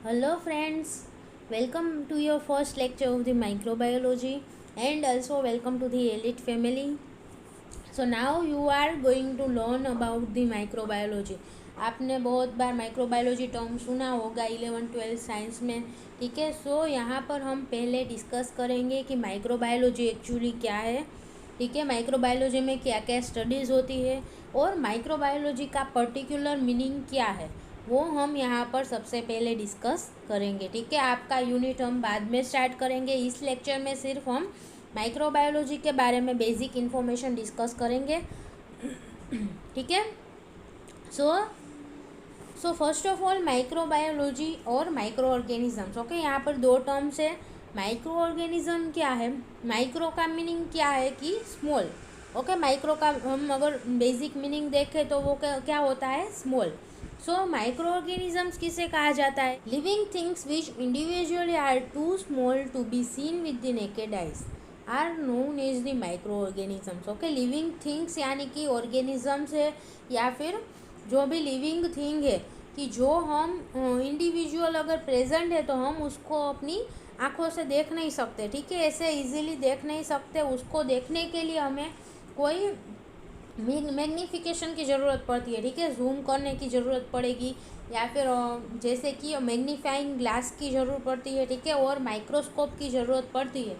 Hello, friends. Welcome to your first lecture of the microbiology, and also welcome to the elite family. So now you are going to learn about the microbiology. आपने बहुत बार microbiology term सुना होगा 11 12 science में। ठीक है, सो यहाँ पर हम पहले डिस्कस करेंगे कि माइक्रोबायोलॉजी एक्चुअली क्या है। ठीक है, माइक्रोबायोलॉजी में क्या क्या स्टडीज़ होती है और माइक्रोबायोलॉजी का पर्टिकुलर मीनिंग क्या है वो हम यहाँ पर सबसे पहले डिस्कस करेंगे। ठीक है, आपका यूनिट हम बाद में स्टार्ट करेंगे। इस लेक्चर में सिर्फ हम माइक्रोबायोलॉजी के बारे में बेसिक इन्फॉर्मेशन डिस्कस करेंगे। ठीक है, so first of all microbiology और माइक्रो ऑर्गेनिजम्स। ओके, यहाँ पर दो टर्म्स है। माइक्रो ऑर्गेनिज्म क्या है, माइक्रो का मीनिंग क्या है कि स्मॉल। ओके, माइक्रो का हम अगर बेसिक मीनिंग देखें तो वो क्या होता है, स्मॉल। सो माइक्रो ऑर्गेनिजम्स किसे कहा जाता है, living things which individually are too small to be seen with the naked eyes are known as the micro organisms. Okay, living things यानी कि ऑर्गेनिजम्स है या फिर जो भी लिविंग थिंग है कि जो हम इंडिविजुअल अगर प्रेजेंट है तो हम उसको अपनी आँखों से देख नहीं सकते। ठीक है, ऐसे इजीली देख नहीं सकते। उसको देखने के लिए हमें कोई मैग्नीफिकेशन की ज़रूरत पड़ती है। ठीक है, जूम करने की ज़रूरत पड़ेगी या फिर जैसे कि मैग्नीफाइंग ग्लास की ज़रूरत पड़ती है। ठीक है, और माइक्रोस्कोप की ज़रूरत पड़ती है।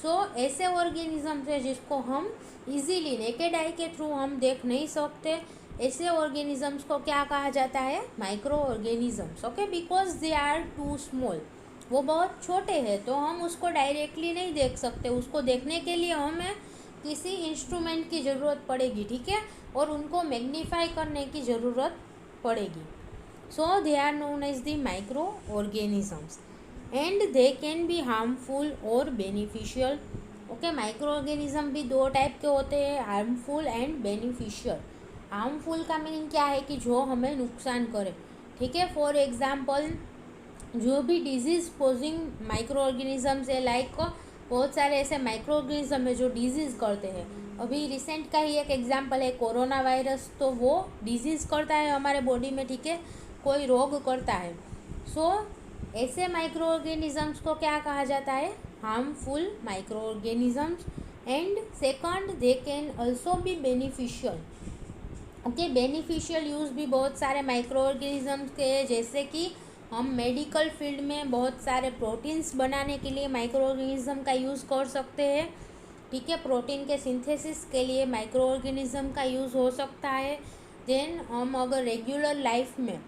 सो ऐसे ऑर्गेनिजम्स है जिसको हम इजीली नेकेड आई के थ्रू हम देख नहीं सकते। ऐसे ऑर्गेनिजम्स को क्या कहा जाता है, micro organisms. Okay, because they are too small, वो बहुत छोटे हैं तो हम उसको डायरेक्टली नहीं देख सकते। उसको देखने के लिए हमें किसी इंस्ट्रूमेंट की ज़रूरत पड़ेगी। ठीक है, और उनको मैग्नीफाई करने की ज़रूरत पड़ेगी। So they are known as the micro organisms and they can be harmful और बेनिफिशियल। ओके, माइक्रो ऑर्गेनिज्म भी दो टाइप के होते हैं, हार्मफुल एंड बेनिफिशियल। हार्मफुल का मीनिंग क्या है कि जो हमें नुकसान करे। ठीक है, फॉर एग्जाम्पल जो भी डिजीज़ पोजिंग माइक्रो ऑर्गेनिजम्स है, लाइक बहुत सारे ऐसे माइक्रो ऑर्गेनिज्म है जो डिजीज़ करते हैं। अभी रिसेंट का ही एक एग्जाम्पल है कोरोना वायरस, तो वो डिजीज़ करता है हमारे बॉडी में। ठीक है, कोई रोग करता है। सो ऐसे माइक्रो ऑर्गेनिजम्स को क्या कहा जाता है, harmful micro organisms. And second, they can also be beneficial. Okay, beneficial use भी बहुत सारे माइक्रो ऑर्गेनिजम्स के हैं, जैसे कि हम मेडिकल फील्ड में बहुत सारे प्रोटीन्स बनाने के लिए माइक्रो ऑर्गेनिज्म का यूज़ कर सकते हैं। ठीक है, प्रोटीन के सिंथेसिस के लिए माइक्रो ऑर्गेनिज्म का यूज़ हो सकता है। देन हम अगर रेगुलर लाइफ में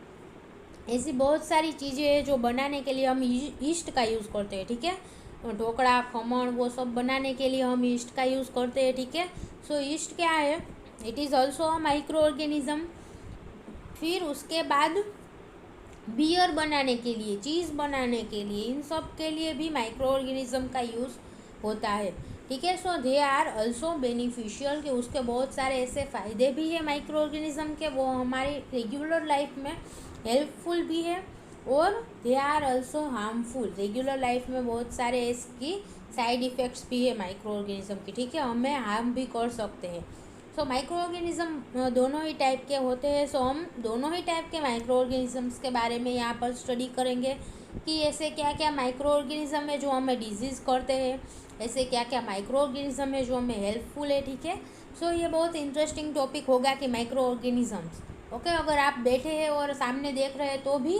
ऐसी बहुत सारी चीज़ें हैं जो बनाने के लिए हम ईस्ट का यूज़ करते हैं। ठीक है, ढोकड़ा खमण वो सब बनाने के लिए हम ईस्ट का यूज़ करते हैं। ठीक है, सो ईस्ट क्या है, it is also a micro organism. फिर उसके बाद बियर बनाने के लिए, चीज़ बनाने के लिए, इन सब के लिए भी माइक्रो ऑर्गेनिज्म का यूज़ होता है। ठीक है, सो दे आर ऑल्सो बेनिफिशियल, कि उसके बहुत सारे ऐसे फ़ायदे भी है माइक्रो ऑर्गेनिज्म के, वो हमारी रेगुलर लाइफ में हेल्पफुल भी है। और they are also harmful, regular life में बहुत सारे इसकी साइड इफ़ेक्ट्स भी है माइक्रो ऑर्गेनिज्म की। ठीक है, हमें हार्म भी कर सकते हैं। सो माइक्रो ऑर्गेनिज्म दोनों ही टाइप के होते हैं। सो हम दोनों ही टाइप के माइक्रो ऑर्गेनिजम्स के बारे में यहाँ पर स्टडी करेंगे कि ऐसे क्या क्या माइक्रो ऑर्गेनिज्म है जो हमें डिजीज़ करते हैं, ऐसे क्या क्या माइक्रो ऑर्गेनिज्म है जो हमें हेल्पफुल है। ठीक है, सो ये बहुत इंटरेस्टिंग टॉपिक होगा कि माइक्रो ऑर्गेनिजम्स। ओके, अगर आप बैठे हैं और सामने देख रहे हैं तो भी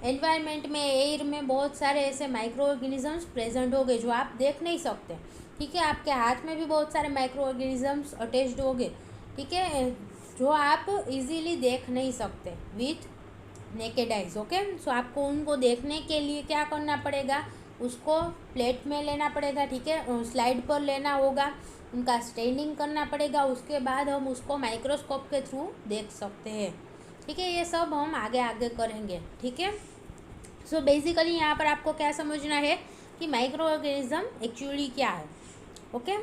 एनवायरनमेंट में, एयर में बहुत सारे ऐसे माइक्रो ऑर्गेनिजम्स प्रेजेंट हो गए जो आप देख नहीं सकते। ठीक है, आपके हाथ में भी बहुत सारे माइक्रो ऑर्गेनिजम्स अटैच्ड हो गए। ठीक है, जो आप इजीली देख नहीं सकते विथ नेकेड आइज। ओके, सो आपको उनको देखने के लिए क्या करना पड़ेगा, उसको प्लेट में लेना पड़ेगा। ठीक है, स्लाइड पर लेना होगा, उनका स्टेनिंग करना पड़ेगा, उसके बाद हम उसको माइक्रोस्कोप के थ्रू देख सकते हैं। ठीक है, ये सब हम आगे आगे करेंगे। ठीक है, सो बेसिकली यहाँ पर आपको क्या समझना है कि माइक्रो ऑर्गेनिज्म एक्चुअली क्या है। ओके,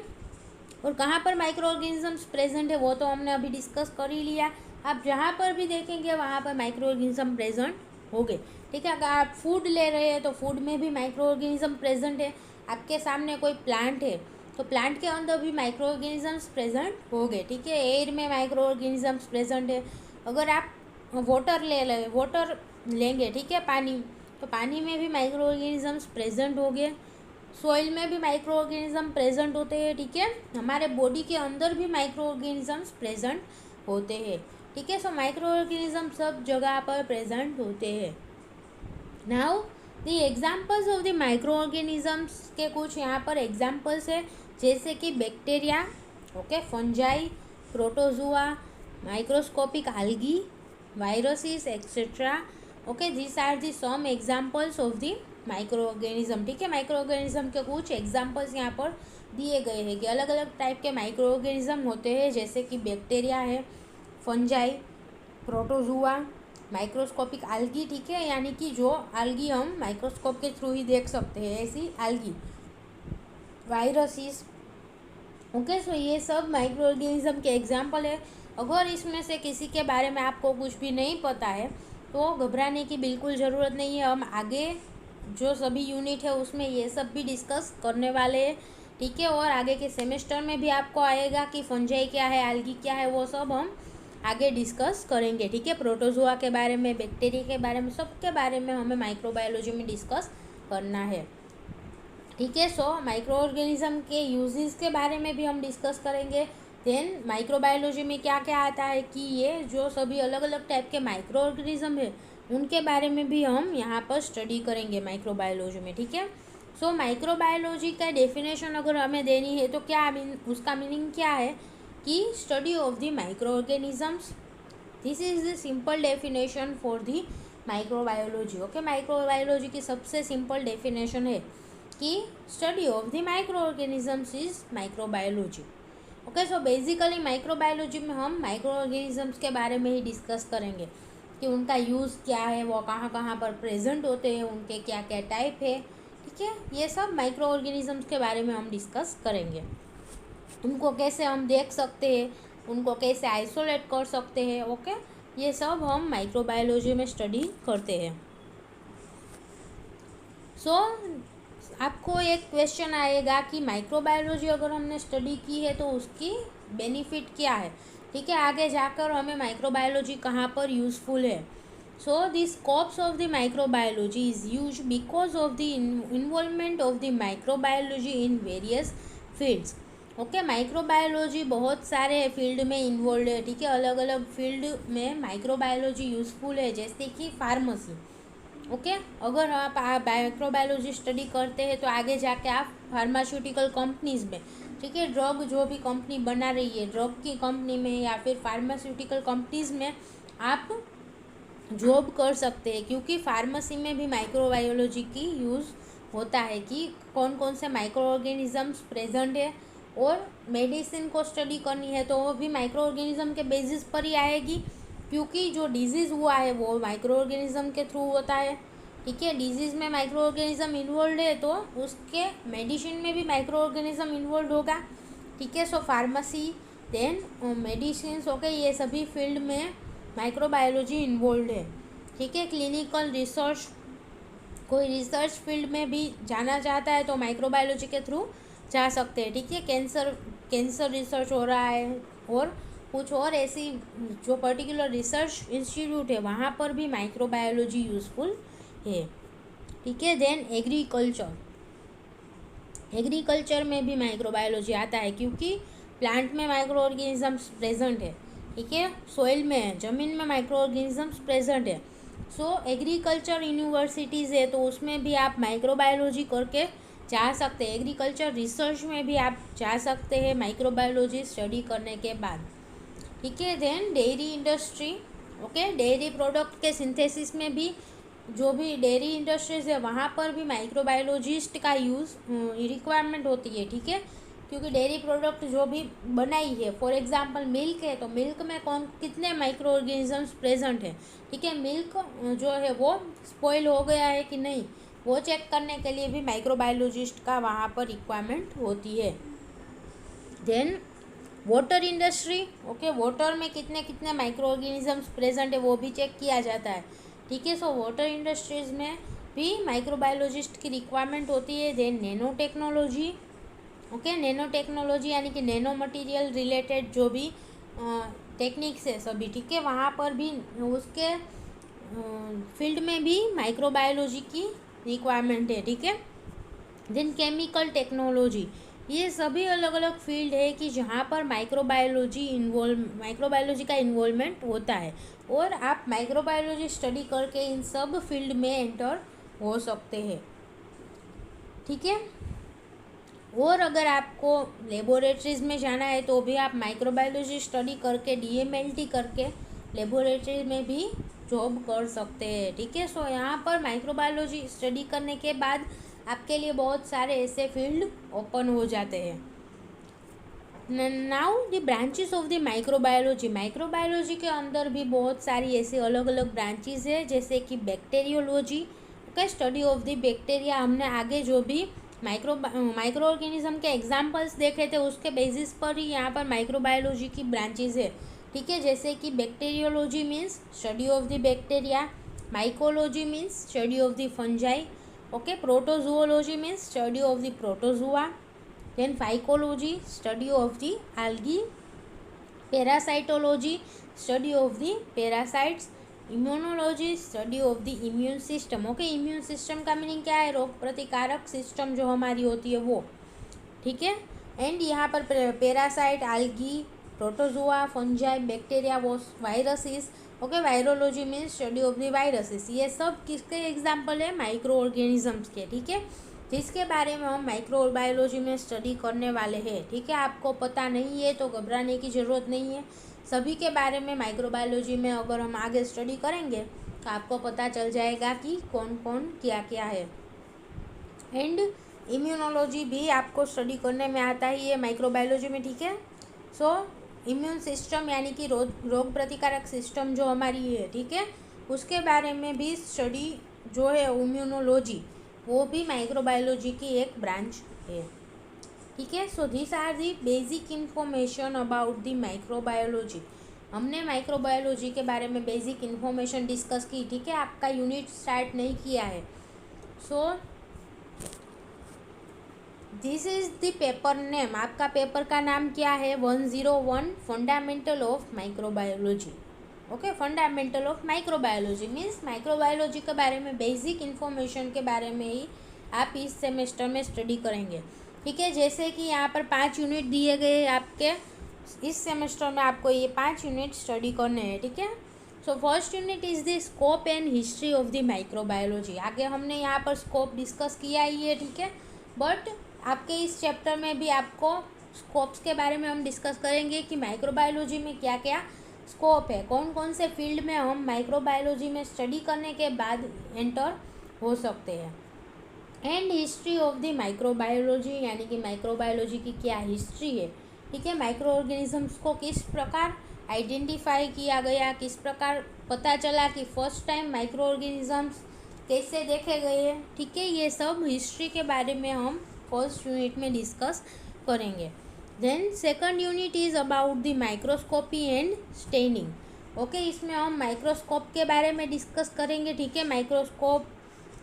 और कहाँ पर माइक्रो ऑर्गेनिजम्स प्रेजेंट है वो तो हमने अभी डिस्कस कर ही लिया। आप जहाँ पर भी देखेंगे वहाँ पर माइक्रो ऑर्गेनिज्म प्रेजेंट होंगे। ठीक है, अगर आप फूड ले रहे हैं तो फूड में भी माइक्रो ऑर्गेनिज्म प्रेजेंट है। आपके सामने कोई प्लांट है तो प्लांट के अंदर भी माइक्रो ऑर्गेनिजम्स प्रेजेंट होंगे। ठीक है, एयर में माइक्रो ऑर्गेनिजम्स प्रेजेंट है। अगर आप वाटर ले लें, वाटर लेंगे, ठीक है, पानी, तो पानी में भी माइक्रो ऑर्गेनिजम्स प्रेजेंट हो गए, सॉइल में भी माइक्रो ऑर्गेनिज्म प्रेजेंट होते हैं, ठीक है। हमारे बॉडी के अंदर भी माइक्रो ऑर्गेनिजम्स प्रेजेंट होते हैं, ठीक है। सो माइक्रो ऑर्गेनिज्म सब जगह पर प्रेजेंट होते हैं। Now the examples of the micro organisms के कुछ यहाँ पर एग्जाम्पल्स है, जैसे कि bacteria, okay, fungi, protozoa, microscopic algae, viruses etcetera, okay, this are the some examples of the micro organism, ठीक है। माइक्रो ऑर्गेनिज्म के कुछ एग्जाम्पल्स यहाँ पर दिए गए हैं कि अलग अलग टाइप के माइक्रो ऑर्गेनिज्म होते हैं, जैसे कि बैक्टीरिया है, फंजाई, प्रोटोजुआ, माइक्रोस्कोपिक algae, ठीक है, यानी कि जो algae हम माइक्रोस्कोप के थ्रू ही देख सकते हैं, ऐसी algae, वायरसेस, ओके। सो ये सब माइक्रो ऑर्गेनिज्म के एग्जाम्पल है। अगर इसमें से किसी के बारे में आपको कुछ भी नहीं पता है तो घबराने की बिल्कुल ज़रूरत नहीं है। हम आगे जो सभी यूनिट है उसमें ये सब भी डिस्कस करने वाले हैं, ठीक है। और आगे के सेमेस्टर में भी आपको आएगा कि फंजाई क्या है, algae क्या है, वो सब हम आगे डिस्कस करेंगे, ठीक है। प्रोटोजुआ के बारे में, बैक्टीरिया के बारे में, सब के बारे में हमें माइक्रोबायोलॉजी में डिस्कस करना है, ठीक है। सो माइक्रो ऑर्गेनिज्म के यूजेस के बारे में भी हम डिस्कस करेंगे। देन माइक्रोबायोलॉजी में क्या क्या आता है कि ये जो सभी अलग अलग टाइप के माइक्रो ऑर्गेनिज्म है उनके बारे में भी हम यहाँ पर स्टडी करेंगे माइक्रोबायोलॉजी में, ठीक है। सो माइक्रोबायोलॉजी का डेफिनेशन अगर हमें देनी है तो क्या उसका मीनिंग क्या है कि study of the micro organisms, this is the simple definition for the microbiology, okay. Microbiology की सबसे सिंपल डेफिनेशन है कि study of the micro organisms is microbiology, okay. So basically microbiology में हम माइक्रो ऑर्गेनिजम्स के बारे में ही डिस्कस करेंगे कि उनका यूज़ क्या है, वो कहाँ कहाँ पर प्रेजेंट होते हैं, उनके क्या क्या टाइप है, ठीक है। ये सब माइक्रो ऑर्गेनिजम्स के बारे में हम डिस्कस करेंगे। उनको कैसे हम देख सकते हैं, उनको कैसे आइसोलेट कर सकते हैं, ओके, ये सब हम माइक्रोबायोलॉजी में स्टडी करते हैं। सो आपको एक क्वेश्चन आएगा कि माइक्रोबायोलॉजी अगर हमने स्टडी की है तो उसकी बेनिफिट क्या है, ठीक है, आगे जाकर हमें माइक्रोबायोलॉजी कहाँ पर यूज़फुल है। So the scopes of the microbiology is use because of the involvement of the microbiology in various fields, okay. Microbiology बहुत सारे फील्ड में इन्वॉल्व है, ठीक है। अलग अलग फील्ड में माइक्रोबायोलॉजी यूज़फुल है, जैसे कि फार्मेसी, ओके। अगर आप माइक्रोबायोलॉजी स्टडी करते हैं तो आगे जाके आप फार्मास्यूटिकल कंपनीज़ में, ठीक है, ड्रग जो भी कंपनी बना रही है ड्रग की कंपनी में या फिर फार्मास्यूटिकल कंपनीज़ में आप जॉब कर सकते हैं, क्योंकि फार्मेसी में भी माइक्रोबायोलॉजी की यूज़ होता है कि कौन कौन से माइक्रो ऑर्गेनिजम्स प्रेजेंट है। और मेडिसिन को स्टडी करनी है तो वो भी माइक्रो ऑर्गेनिज्म के बेसिस पर ही आएगी, क्योंकि जो डिजीज़ हुआ है वो माइक्रो ऑर्गेनिज्म के थ्रू होता है, ठीक है। डिजीज़ में माइक्रो ऑर्गेनिज्म इन्वॉल्व है तो उसके मेडिसिन में भी माइक्रो ऑर्गेनिज्म इन्वॉल्व होगा, ठीक है। सो फार्मेसी देन मेडिसिन, ओके, ये सभी फील्ड में माइक्रोबायोलॉजी इन्वॉल्व है, ठीक है। क्लिनिकल रिसर्च, कोई रिसर्च फील्ड में भी जाना चाहता है तो माइक्रोबायोलॉजी के थ्रू जा सकते हैं, ठीक है। कैंसर रिसर्च हो रहा है और कुछ और ऐसी जो पर्टिकुलर रिसर्च इंस्टीट्यूट है वहाँ पर भी माइक्रोबायोलॉजी यूज़फुल है, ठीक है। देन एग्रीकल्चर में भी माइक्रोबायोलॉजी आता है, क्योंकि प्लांट में माइक्रो ऑर्गेनिजम्स प्रेजेंट है, ठीक है। सॉइल में, ज़मीन में माइक्रो ऑर्गेनिजम्स प्रेजेंट है। सो एग्रीकल्चर यूनिवर्सिटीज़ है तो उसमें भी आप माइक्रोबायोलॉजी करके जा सकते हैं। एग्रीकल्चर रिसर्च में भी आप जा सकते हैं माइक्रोबायोलॉजी स्टडी करने के बाद, ठीक है। Then dairy industry, okay, dairy product के सिंथेसिस में भी जो भी डेयरी इंडस्ट्रीज़ है वहाँ पर भी माइक्रोबायोलॉजिस्ट का यूज़ रिक्वायरमेंट होती है, ठीक है। क्योंकि डेयरी प्रोडक्ट जो भी बनाई है, फॉर एग्जांपल मिल्क है तो मिल्क में कितने माइक्रो ऑर्गेनिजम्स प्रेजेंट है, ठीक है। मिल्क जो है वो स्पॉइल हो गया है कि नहीं, वो चेक करने के लिए भी माइक्रोबायोलॉजिस्ट का वहाँ पर रिक्वायरमेंट होती है। Then water industry, okay, water में कितने कितने माइक्रो ऑर्गेनिजम्स प्रेजेंट है वो भी चेक किया जाता है, ठीक है। सो वाटर इंडस्ट्रीज़ में भी माइक्रोबायोलॉजिस्ट की रिक्वायरमेंट होती है। Then nano technology, okay, nano technology यानी कि नैनो मटेरियल रिलेटेड जो भी टेक्निक्स है सभी, ठीक है, वहाँ पर भी उसके फील्ड में भी माइक्रोबायोलॉजी की रिक्वायरमेंट है, ठीक है। देन केमिकल टेक्नोलॉजी, ये सभी अलग अलग फील्ड है कि जहाँ पर माइक्रोबायोलॉजी का इन्वॉल्वमेंट होता है, और आप माइक्रोबायोलॉजी स्टडी करके इन सब फील्ड में एंटर हो सकते हैं, ठीक है। और अगर आपको लेबोरेटरीज में जाना है तो भी आप माइक्रोबायोलॉजी स्टडी करके DMLT करके लेबोरेटरी में भी जॉब कर सकते हैं, ठीक है। सो यहाँ पर माइक्रोबायोलॉजी स्टडी करने के बाद आपके लिए बहुत सारे ऐसे फील्ड ओपन हो जाते हैं। Now the branches of the microbiology, microbiology के अंदर भी बहुत सारी ऐसी अलग अलग ब्रांचेस है, जैसे कि bacteriology, okay, study of the bacteria. हमने आगे जो भी माइक्रो ऑर्गेनिज्म के एग्जाम्पल्स देखे थे उसके बेसिस पर ही यहाँ पर माइक्रोबायोलॉजी की ब्रांचेस है, ठीक है। जैसे कि bacteriology means study of the bacteria, mycology means study of the fungi, okay, protozoology means study of the protozoa, then phycology study of the algae, parasitology study of the parasites, immunology study of the immune system, okay. Immune system का meaning क्या है? रोग प्रतिकारक system जो हमारी होती है वो, ठीक है। एंड यहाँ पर parasite, algae, protozoa, fungi, bacteria, viruses, okay. Virology means study of the viruses. ये सब किसके एग्जाम्पल है? माइक्रो ऑर्गेनिजम्स के, ठीक है, जिसके बारे में हम माइक्रोबायोलॉजी में स्टडी करने वाले हैं, ठीक है। आपको पता नहीं है तो घबराने की ज़रूरत नहीं है, सभी के बारे में माइक्रोबायोलॉजी में अगर हम आगे स्टडी करेंगे तो आपको पता चल जाएगा कि कौन कौन क्या क्या है। एंड इम्यूनोलॉजी भी आपको स्टडी करने में आता है ये माइक्रोबायोलॉजी में, ठीक है। सो इम्यून सिस्टम यानी कि रोग प्रतिकारक सिस्टम जो हमारी है, ठीक है, उसके बारे में भी स्टडी जो है इम्यूनोलॉजी, वो भी माइक्रोबायोलॉजी की एक ब्रांच है, ठीक है। So this are the basic information about the microbiology. हमने माइक्रोबायोलॉजी के बारे में बेसिक इन्फॉर्मेशन डिस्कस की, ठीक है। आपका यूनिट स्टार्ट नहीं किया है, so this is the paper name. आपका पेपर का नाम क्या है? 101 fundamental of microbiology, okay. Fundamental of microbiology means microbiology के बारे में बेसिक इन्फॉर्मेशन के बारे में ही आप इस सेमेस्टर में स्टडी करेंगे, ठीक है। जैसे कि यहाँ पर 5 यूनिट दिए गए आपके, इस सेमेस्टर में आपको ये 5 यूनिट स्टडी करने हैं, ठीक है। So first unit is the scope and history of the microbiology. आगे हमने यहाँ पर स्कोप डिस्कस किया ही है, ठीक है, बट आपके इस चैप्टर में भी आपको स्कोप्स के बारे में हम डिस्कस करेंगे कि माइक्रोबायोलॉजी में क्या क्या स्कोप है, कौन कौन से फील्ड में हम माइक्रोबायोलॉजी में स्टडी करने के बाद एंटर हो सकते हैं। And history of the microbiology यानी कि माइक्रोबायोलॉजी की क्या हिस्ट्री है, ठीक है। माइक्रो ऑर्गेनिजम्स को किस प्रकार आइडेंटिफाई किया गया, किस प्रकार पता चला कि फर्स्ट टाइम माइक्रो ऑर्गेनिजम्स कैसे देखे गए हैं, ठीक है। ये सब हिस्ट्री के बारे में हम फर्स्ट यूनिट में डिस्कस करेंगे। Then second unit is about the microscopy and staining, okay. इसमें हम माइक्रोस्कोप के बारे में डिस्कस करेंगे, ठीक है। माइक्रोस्कोप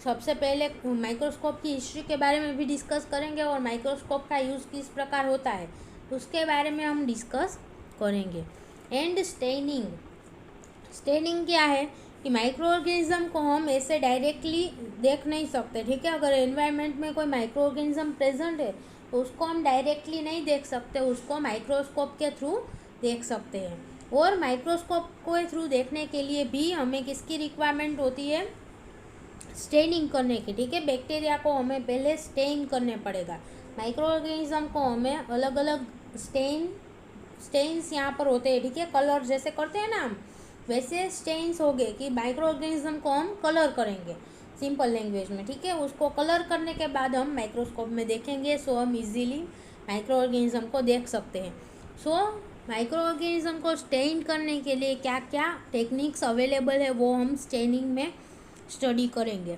सबसे पहले माइक्रोस्कोप की हिस्ट्री के बारे में भी डिस्कस करेंगे और माइक्रोस्कोप का यूज़ किस प्रकार होता है उसके बारे में हम डिस्कस करेंगे। एंड स्टेनिंग, स्टेनिंग क्या है कि माइक्रो ऑर्गेनिज्म को हम ऐसे डायरेक्टली देख नहीं सकते, ठीक है। अगर एनवायरनमेंट में कोई माइक्रो ऑर्गेनिज्म प्रेजेंट है तो उसको हम डायरेक्टली नहीं देख सकते, उसको माइक्रोस्कोप के थ्रू देख सकते हैं। और माइक्रोस्कोप के थ्रू देखने के लिए भी हमें किसकी रिक्वायरमेंट होती है? स्टेनिंग करने की, ठीक है। बैक्टीरिया को हमें पहले स्टेन करने पड़ेगा, माइक्रो ऑर्गेनिज्म को हमें अलग अलग स्टेन्स यहाँ पर होते हैं, ठीक है। कलर जैसे करते हैं ना हम, वैसे स्टेन्स हो गए कि माइक्रो ऑर्गेनिज्म को हम कलर करेंगे सिंपल लैंग्वेज में, ठीक है। उसको कलर करने के बाद हम माइक्रोस्कोप में देखेंगे, सो हम इजीली माइक्रो ऑर्गेनिज्म को देख सकते हैं। सो माइक्रो ऑर्गेनिज्म को स्टेन करने के लिए क्या क्या टेक्निक्स अवेलेबल है वो हम स्टेनिंग में स्टडी करेंगे।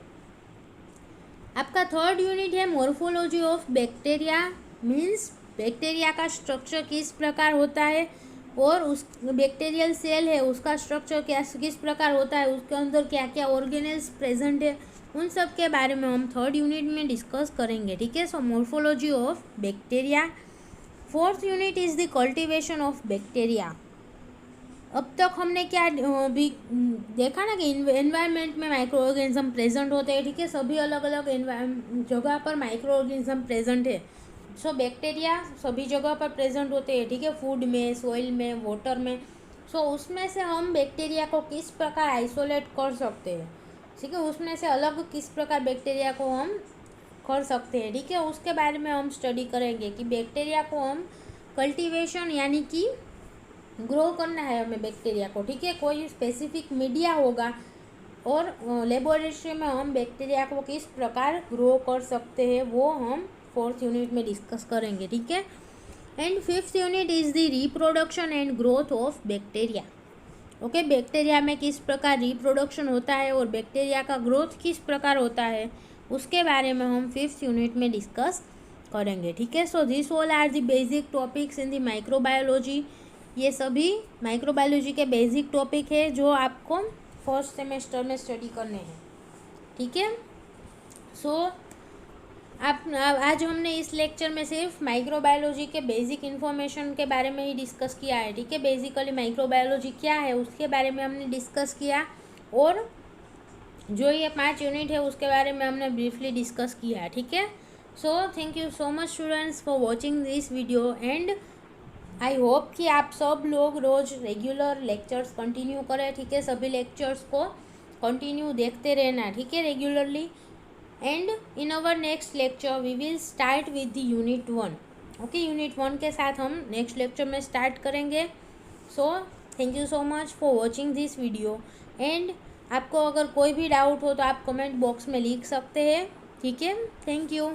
आपका थर्ड यूनिट है morphology of bacteria, means bacteria का स्ट्रक्चर किस प्रकार होता है और उस बैक्टीरियल सेल है उसका स्ट्रक्चर किस प्रकार होता है, उसके अंदर क्या क्या ऑर्गेनेल्स प्रेजेंट है, उन सब के बारे में हम थर्ड यूनिट में डिस्कस करेंगे, ठीक है। So morphology of bacteria. Fourth unit is the cultivation of bacteria, अब तक हमने क्या भी देखा ना कि एनवायरनमेंट में माइक्रो ऑर्गेनिज्म प्रेजेंट होते हैं, ठीक है। सभी अलग अलग जगह पर माइक्रो ऑर्गेनिज्म प्रेजेंट है। सो बैक्टीरिया सभी जगह पर प्रेजेंट होते हैं, ठीक है। फूड में, सॉइल में, वाटर में। सो उसमें से हम बैक्टीरिया को किस प्रकार आइसोलेट कर सकते हैं, ठीक है। उसमें से अलग किस प्रकार बैक्टीरिया को हम कर सकते हैं, ठीक है। उसके बारे में हम स्टडी करेंगे कि बैक्टीरिया को हम कल्टीवेशन यानी कि ग्रो करना है हमें बैक्टीरिया को, ठीक है। कोई स्पेसिफिक मीडिया होगा और लेबोरेटरी में हम बैक्टीरिया को किस प्रकार ग्रो कर सकते हैं वो हम 4th यूनिट में डिस्कस करेंगे, ठीक है। And 5th unit is the reproduction and growth of bacteria. Okay, bacteria में किस प्रकार रिप्रोडक्शन होता है और बैक्टीरिया का ग्रोथ किस प्रकार होता है उसके बारे में हम 5th यूनिट में डिस्कस करेंगे, ठीक है। So this all are the basic topics in the microbiology. ये सभी माइक्रोबायोलॉजी के बेसिक टॉपिक है जो आपको 1st सेमेस्टर में स्टडी करने हैं, ठीक है। सो आज हमने इस लेक्चर में सिर्फ माइक्रोबायोलॉजी के बेसिक इन्फॉर्मेशन के बारे में ही डिस्कस किया है, ठीक है। बेसिकली माइक्रोबायोलॉजी क्या है उसके बारे में हमने डिस्कस किया और जो ये 5 यूनिट है उसके बारे में हमने ब्रीफली डिस्कस किया है, ठीक है। सो thank you so much students for watching this video and I hope कि आप सब लोग रोज़ रेगुलर लेक्चर्स कंटिन्यू करें, ठीक है। सभी लेक्चर्स को कंटिन्यू देखते रहना, ठीक है, regularly. And in our next lecture we will start with the unit 1। Okay, unit 1 के साथ हम नेक्स्ट लेक्चर में स्टार्ट करेंगे। So thank you so much for watching this video and आपको अगर कोई भी डाउट हो तो आप कमेंट बॉक्स में लिख सकते हैं, ठीक है। Thank you.